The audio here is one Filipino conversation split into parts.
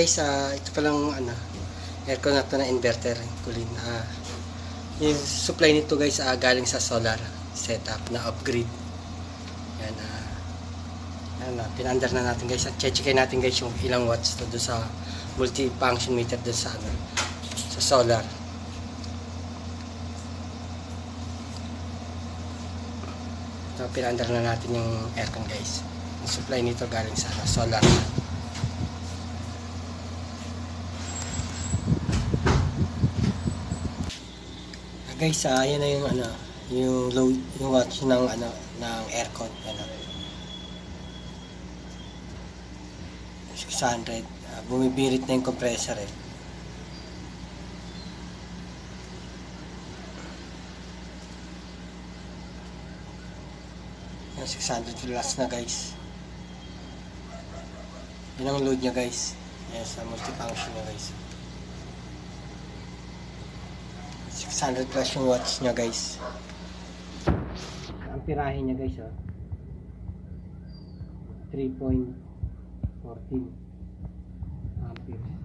Guys, ito palang aircon na to na inverter kulin. Yung supply nito guys galing sa solar setup na upgrade. Yan pinandar na natin guys at checkin natin guys yung ilang watts to do sa multi-function meter do sa sa solar. So, pinandar na natin yung aircon guys. Yung supply nito galing sa solar. Guys, yan na yung yung load, yung watts ng ng aircon, 600. Bumibirit na yung compressor eh. Yung 600 plus na guys. Yun ang load niya guys. Yan sa multifunction niya guys. 600 plus yung watts niya guys. Ang tirahe niya guys 3.14 ampere.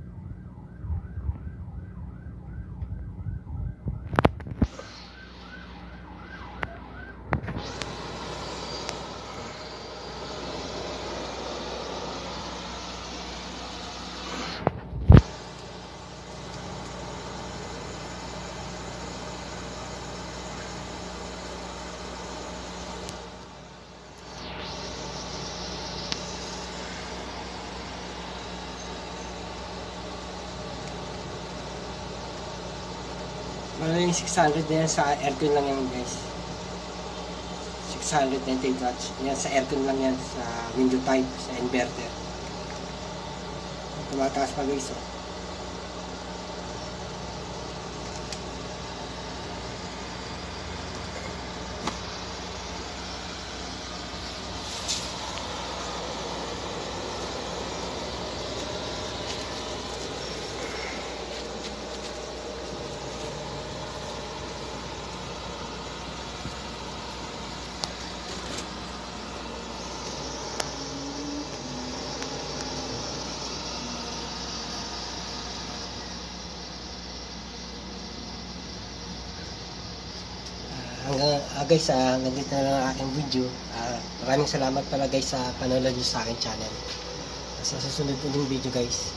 Yung 600 na yan sa aircon lang yan guys. 628 watts. Yan sa aircon lang yan. Sa window type, sa inverter. Tumataas pa guys guys, hanggang dito na lang ang aking video. Maraming salamat pala guys sa panonood nyo sa aking channel. Sa susunod uling video guys.